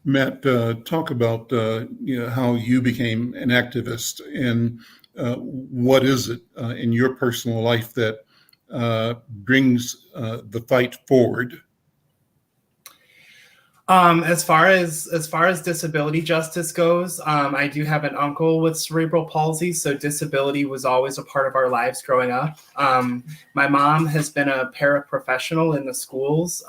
Matt, talk about you know, how you became an activist, and what is it in your personal life that brings the fight forward? As far as disability justice goes, I do have an uncle with cerebral palsy, so disability was always a part of our lives growing up. My mom has been a paraprofessional in the schools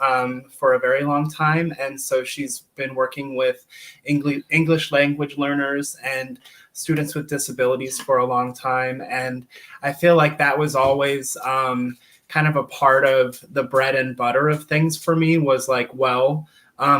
for a very long time, and so she's been working with English language learners and students with disabilities for a long time. And I feel like that was always kind of a part of the bread and butter of things for me, was like, well,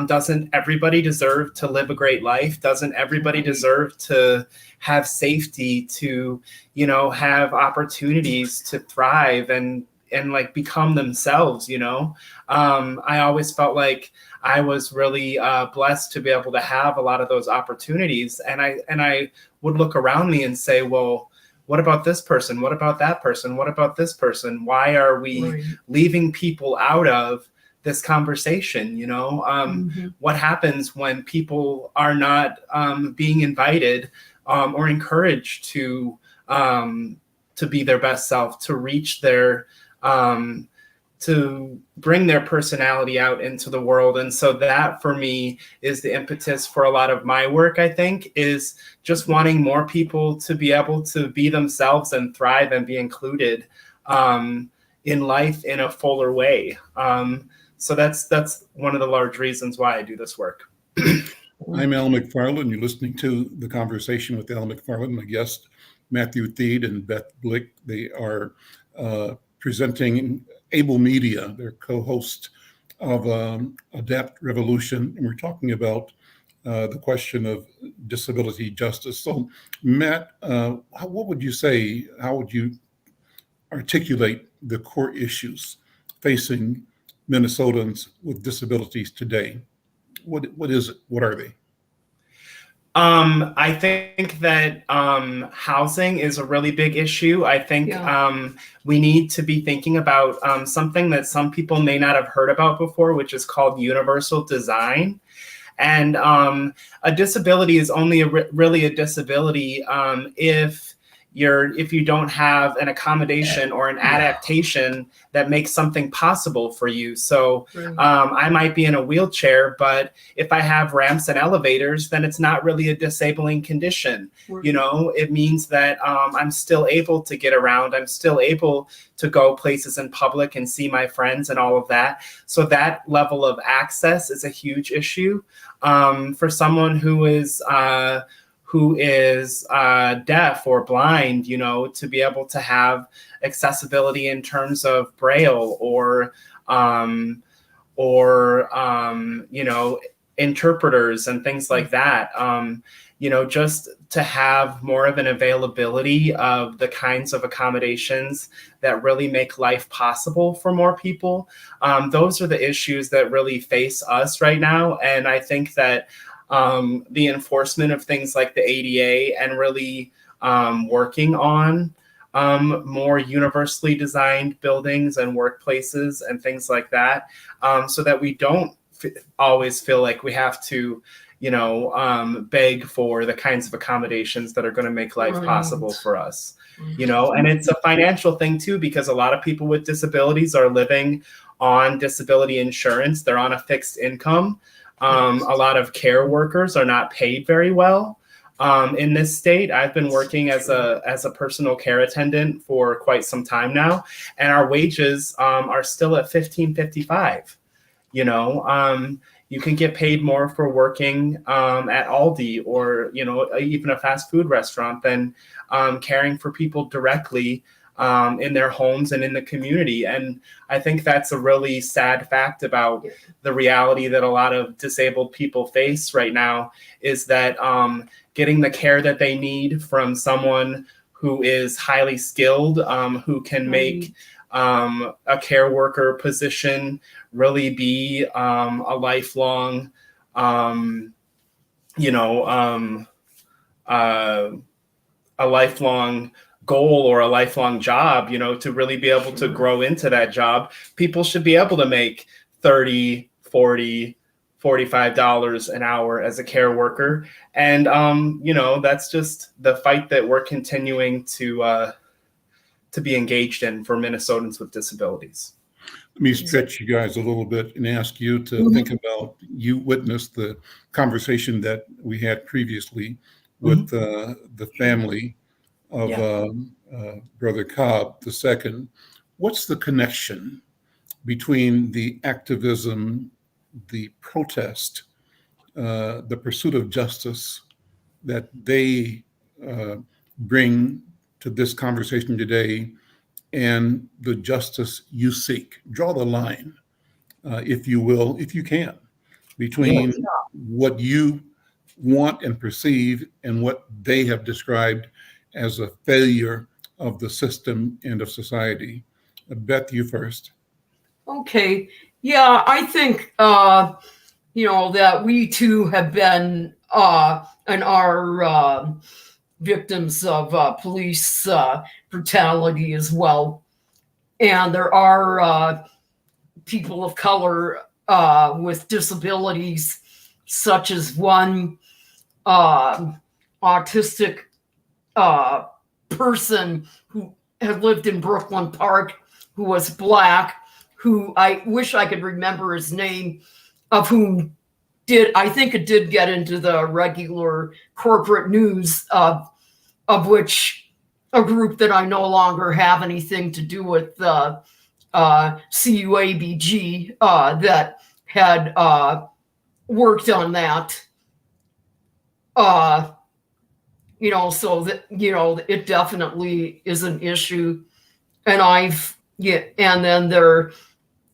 doesn't everybody deserve to live a great life? Doesn't everybody deserve to have safety, to, you know, have opportunities to thrive and like become themselves, you know? I always felt like I was really blessed to be able to have a lot of those opportunities. And I would look around me and say, well, what about this person? What about that person? What about this person? Why are we leaving people out of this conversation? You know, what happens when people are not being invited or encouraged to be their best self, to reach their, to bring their personality out into the world? And so that for me is the impetus for a lot of my work, I think, is just wanting more people to be able to be themselves and thrive and be included. in life in a fuller way. So that's one of the large reasons why I do this work. I'm Al McFarlane. You're listening to The Conversation with Al McFarlane. My guest, Matthew Thiede and Beth Blick. They are presenting Able Media. They're co-hosts of Adapt Revolution, and we're talking about the question of disability justice. So, Matt, what would you say? How would you articulate the core issues facing Minnesotans with disabilities today? What is it? What are they? I think that housing is a really big issue. I think we need to be thinking about something that some people may not have heard about before, which is called universal design. And a disability is only really a disability if you don't have an accommodation or an adaptation that makes something possible for you. So I might be in a wheelchair, but if I have ramps and elevators, then it's not really a disabling condition. You know, it means that I'm still able to get around. I'm still able to go places in public and see my friends and all of that. So that level of access is a huge issue for someone who is deaf or blind, you know, to be able to have accessibility in terms of Braille or you know, interpreters and things like that. You know, just to have more of an availability of the kinds of accommodations that really make life possible for more people. Those are the issues that really face us right now. And I think that the enforcement of things like the ADA and really working on more universally designed buildings and workplaces and things like that, so that we don't always feel like we have to, you know, beg for the kinds of accommodations that are going to make life possible for us. You know, and it's a financial thing too, because a lot of people with disabilities are living on disability insurance. They're on a fixed income. A lot of care workers are not paid very well in this state. I've been working as a personal care attendant for quite some time now, and our wages are still at $15.55. You know, you can get paid more for working at Aldi or, you know, even a fast food restaurant than caring for people directly in their homes and in the community. And I think that's a really sad fact about the reality that a lot of disabled people face right now, is that getting the care that they need from someone who is highly skilled, who can make a care worker position really be a lifelong, you know, a lifelong goal or a lifelong job, you know, to really be able to grow into that job. People should be able to make $30, $40, $45 an hour as a care worker. And, you know, that's just the fight that we're continuing to be engaged in for Minnesotans with disabilities. Let me stretch you guys a little bit and ask you to think about, you witnessed the conversation that we had previously with the family of Brother Cobb II. What's the connection between the activism, the protest, the pursuit of justice that they bring to this conversation today and the justice you seek? Draw the line, if you will, if you can, between what you want and perceive and what they have described as a failure of the system and of society. Beth, you first. Okay. Yeah, I think, you know, that we too have been and are victims of police brutality as well. And there are people of color with disabilities, such as one autistic person who had lived in Brooklyn Park, who was Black, who I wish I could remember his name, of whom I think it did get into the regular corporate news, of which a group that I no longer have anything to do with CUABG that had worked on that. So that, it definitely is an issue. And and then there,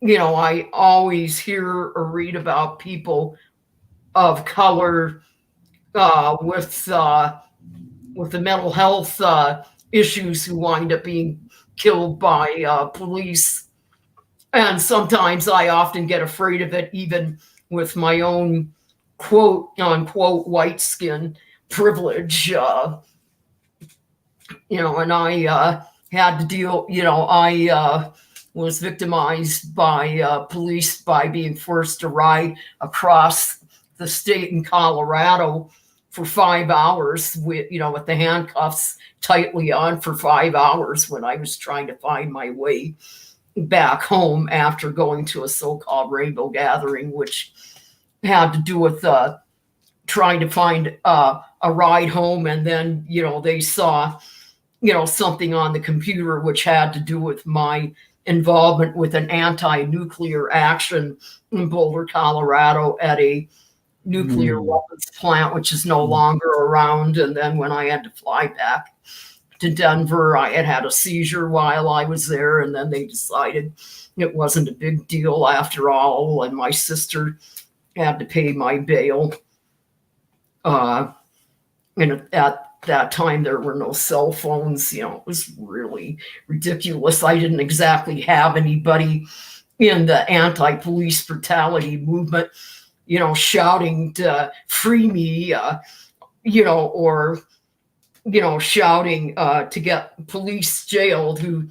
I always hear or read about people of color with the mental health issues who wind up being killed by police. And sometimes I often get afraid of it, even with my own quote unquote white skin privilege. And I had to deal, I was victimized by police by being forced to ride across the state in Colorado for 5 hours with the handcuffs tightly on for 5 hours when I was trying to find my way back home after going to a so-called rainbow gathering, which had to do with trying to find a ride home. And then, they saw, something on the computer which had to do with my involvement with an anti-nuclear action in Boulder, Colorado at a nuclear weapons plant, which is no longer around. And then when I had to fly back to Denver, I had a seizure while I was there. And then they decided it wasn't a big deal after all. And my sister had to pay my bail. And at that time, there were no cell phones. It was really ridiculous. I didn't exactly have anybody in the anti-police brutality movement, shouting to free me, or, shouting to get police jailed who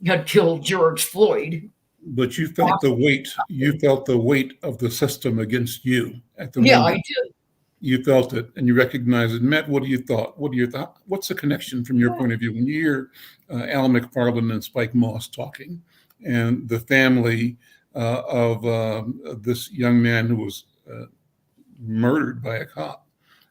had killed George Floyd. But you felt the weight. You felt the weight of the system against you at the moment. Yeah, I did. You felt it, and you recognized it. Matt, what do you thought? What's the connection from your point of view when you hear Al McFarlane and Spike Moss talking, and the family of this young man who was murdered by a cop?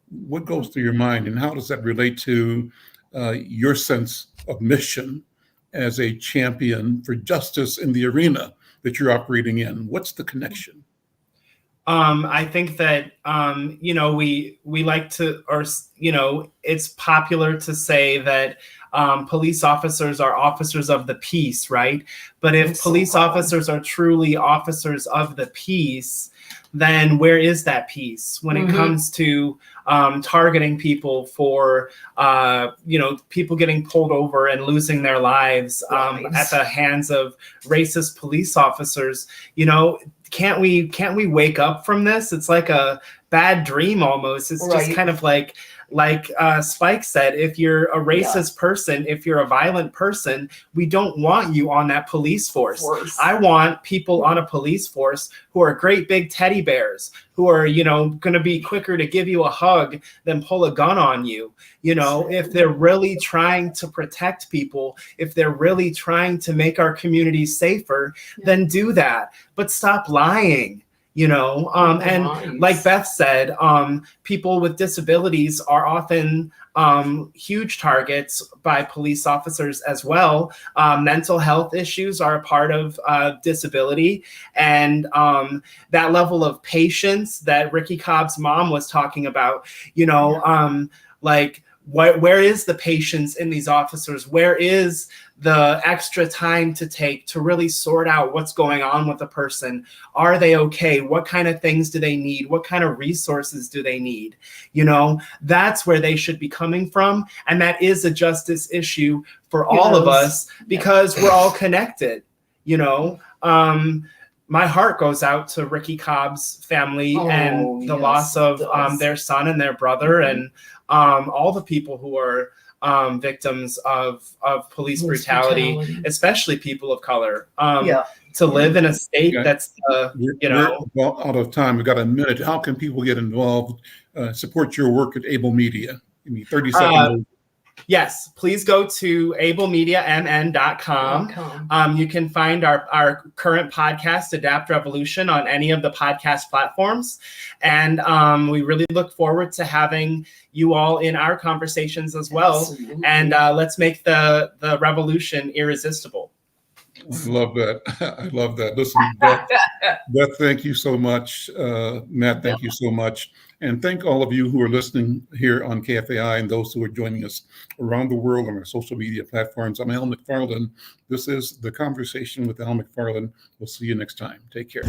What goes through your mind, and how does that relate to your sense of mission as a champion for justice in the arena that you're operating in? What's the connection? I think that, we like to, or, it's popular to say that police officers are officers of the peace, right? But if police officers are truly officers of the peace, then where is that peace when it comes to targeting people for, people getting pulled over and losing their lives at the hands of racist police officers? Can't we wake up from this? It's like a bad dream almost. It's just kind of like Spike said, if you're a racist person, if you're a violent person, we don't want you on that police force. I want people on a police force who are great big teddy bears, who are, going to be quicker to give you a hug than pull a gun on you. If they're really trying to protect people, if they're really trying to make our communities safer, then do that. But stop lying. And like Beth said, people with disabilities are often huge targets by police officers as well. Mental health issues are a part of disability, and that level of patience that Ricky Cobb's mom was talking about, where is the patience in these officers? Where is the extra time to take to really sort out what's going on with a person? Are they okay? What kind of things do they need? What kind of resources do they need? That's where they should be coming from. And that is a justice issue for all of us, because we're all connected. My heart goes out to Ricky Cobb's family and the loss of their son and their brother, and all the people who are victims of police brutality, especially people of color. To live in a state that's, we're well out of time. We've got a minute. How can people get involved, support your work at Able Media? Give me 30 seconds. Yes, please go to ablemediamn.com. You can find our current podcast, Adapt Revolution, on any of the podcast platforms. And we really look forward to having you all in our conversations as well. Absolutely. And let's make the revolution irresistible. I love that. I love that. Listen, Beth, thank you so much. Matt, thank you so much. And thank all of you who are listening here on KFAI and those who are joining us around the world on our social media platforms. I'm Al McFarlane. This is The Conversation with Al McFarlane. We'll see you next time. Take care.